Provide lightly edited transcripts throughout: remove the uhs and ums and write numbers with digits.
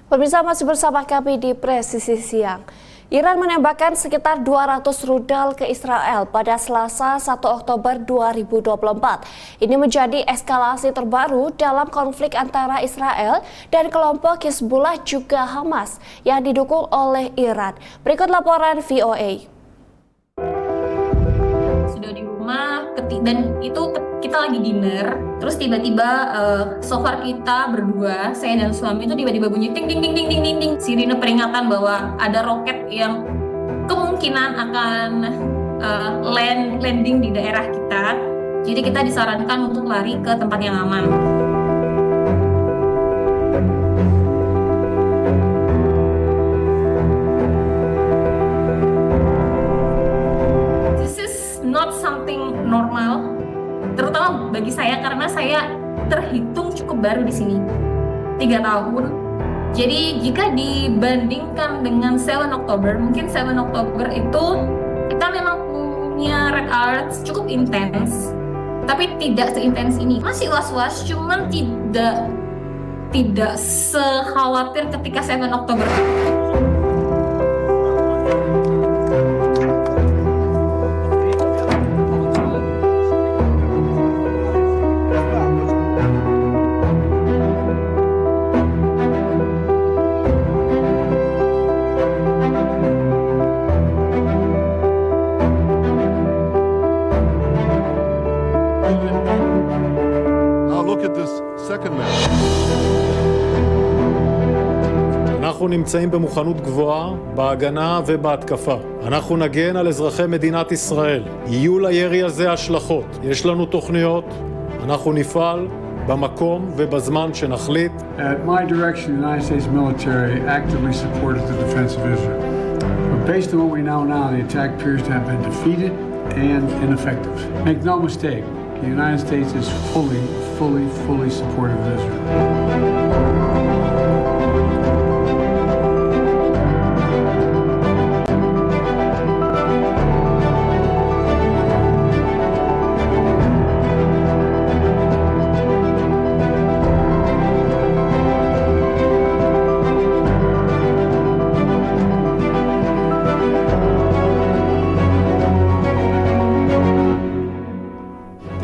Pemirsa, masih bersama kami di Presisi Siang. Iran menembakkan sekitar 200 rudal ke Israel pada Selasa 1 Oktober 2024. Ini menjadi eskalasi terbaru dalam konflik antara Israel dan kelompok Hizbullah juga Hamas yang didukung oleh Iran. Berikut laporan VOA. Sudah di rumah dan itu kita lagi dinner, terus tiba-tiba sofa kita berdua, saya dan suami itu tiba-tiba bunyi ting ting ting ting ting ting ting, sirine peringatan bahwa ada roket yang kemungkinan akan landing di daerah kita. Jadi kita disarankan untuk lari ke tempat yang aman. Not something normal, terutama bagi saya karena saya terhitung cukup baru di sini, 3 tahun. Jadi jika dibandingkan dengan 7 Oktober, mungkin 7 Oktober itu kita memang punya red alert cukup intens, tapi tidak seintens ini. Masih was-was, cuman tidak sekhawatir ketika 7 Oktober. Now look at this second map. אנחנו נמצאים במוכנות גבוהה בהגנה ובהתקפה. אנחנו נגן על אזרחי מדינת ישראל. יהיו לירי הזה השלכות. יש לנו תוכניות, אנחנו נפעל במקום ובזמן שנחליט. At my direction, the United States military actively supported the defense of Israel. But based on what we know now, the attack appears to have been defeated and ineffective. Make no mistake, the United States is fully supportive of Israel.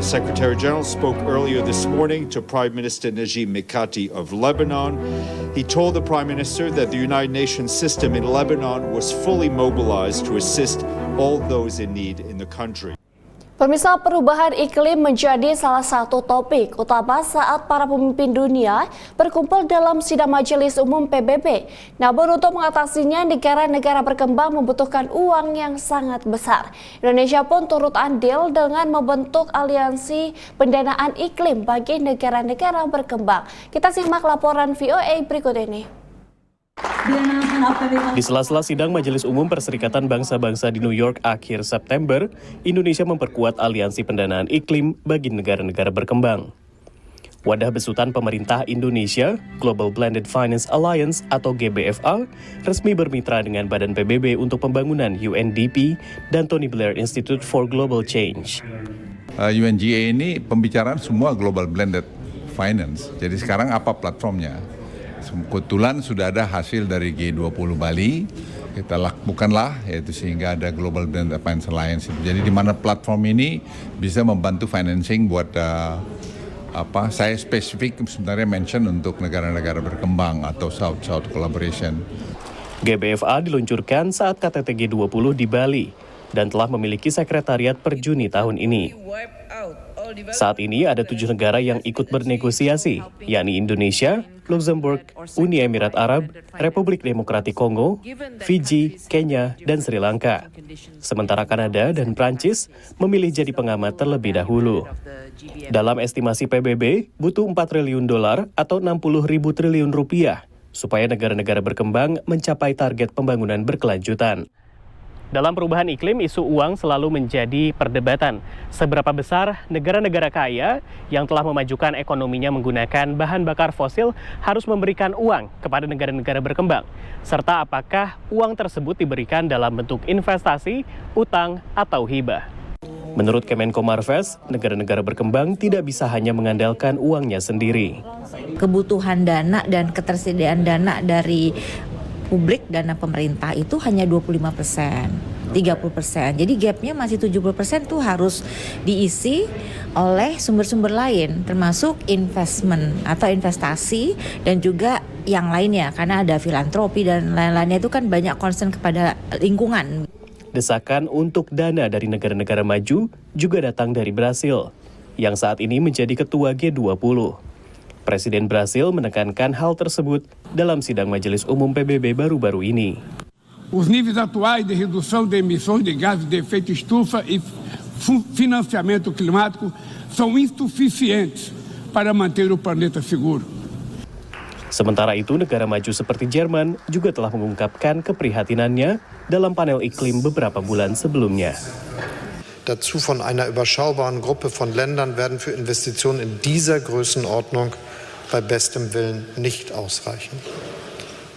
The Secretary General spoke earlier this morning to Prime Minister Najib Mikati of Lebanon. He told the Prime Minister that the United Nations system in Lebanon was fully mobilized to assist all those in need in the country. Pemirsa, perubahan iklim menjadi salah satu topik utama saat para pemimpin dunia berkumpul dalam sidang Majelis Umum PBB. Namun untuk mengatasinya, negara-negara berkembang membutuhkan uang yang sangat besar. Indonesia pun turut andil dengan membentuk aliansi pendanaan iklim bagi negara-negara berkembang. Kita simak laporan VOA berikut ini. Di sela-sela sidang Majelis Umum Perserikatan Bangsa-Bangsa di New York akhir September, Indonesia memperkuat aliansi pendanaan iklim bagi negara-negara berkembang. Wadah besutan pemerintah Indonesia, Global Blended Finance Alliance atau GBFA, resmi bermitra dengan Badan PBB untuk pembangunan UNDP dan Tony Blair Institute for Global Change. UNGA ini pembicaraan semua Global Blended Finance, jadi sekarang apa platformnya? Kebetulan sudah ada hasil dari G20 Bali, kita lakukanlah, yaitu sehingga ada Global Blended Finance Alliance. Jadi di mana platform ini bisa membantu financing buat saya spesifik sebenarnya mention untuk negara-negara berkembang atau South-South Collaboration. GBFA diluncurkan saat KTT G20 di Bali dan telah memiliki sekretariat per Juni tahun ini. Saat ini ada 7 negara yang ikut bernegosiasi, yakni Indonesia, Luxembourg, Uni Emirat Arab, Republik Demokratik Kongo, Fiji, Kenya, dan Sri Lanka. Sementara Kanada dan Prancis memilih jadi pengamat terlebih dahulu. Dalam estimasi PBB, butuh 4 triliun dolar atau 60.000 triliun rupiah supaya negara-negara berkembang mencapai target pembangunan berkelanjutan. Dalam perubahan iklim, isu uang selalu menjadi perdebatan. Seberapa besar negara-negara kaya yang telah memajukan ekonominya menggunakan bahan bakar fosil harus memberikan uang kepada negara-negara berkembang? Serta apakah uang tersebut diberikan dalam bentuk investasi, utang, atau hibah? Menurut Kemenko Marves, negara-negara berkembang tidak bisa hanya mengandalkan uangnya sendiri. Kebutuhan dana dan ketersediaan dana dari publik, dana pemerintah itu hanya 25%, 30%. Jadi gapnya masih 70% tuh harus diisi oleh sumber-sumber lain, termasuk investment atau investasi dan juga yang lainnya, karena ada filantropi dan lain-lainnya itu kan banyak concern kepada lingkungan. Desakan untuk dana dari negara-negara maju juga datang dari Brasil, yang saat ini menjadi ketua G20. Presiden Brasil menekankan hal tersebut dalam sidang Majelis Umum PBB baru-baru ini. Os níveis atuais de redução de emissões de gases de efeito estufa e financiamento climático são insuficientes para manter o planeta seguro. Sementara itu, negara maju seperti Jerman juga telah mengungkapkan keprihatinannya dalam panel iklim beberapa bulan sebelumnya. Dazu von einer überschaubaren Gruppe von Ländern werden für Investitionen in dieser Größenordnung bei bestem Willen nicht ausreichen.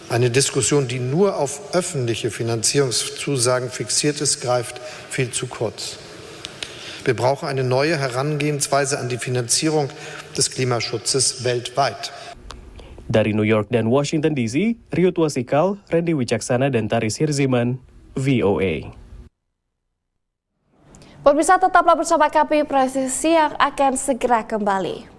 Eine Diskussion, die nur auf öffentliche Finanzierungszusagen fixiert ist, greift viel zu kurz. Wir brauchen eine neue Herangehensweise an die Finanzierung des Klimaschutzes weltweit. Dari New York dan Washington DC, Rio Tuasikal, Randy Wicaksana, dan Taris Hirziman, VOA. Pemirsa, tetaplah bersama kami, Presisi yang akan segera kembali.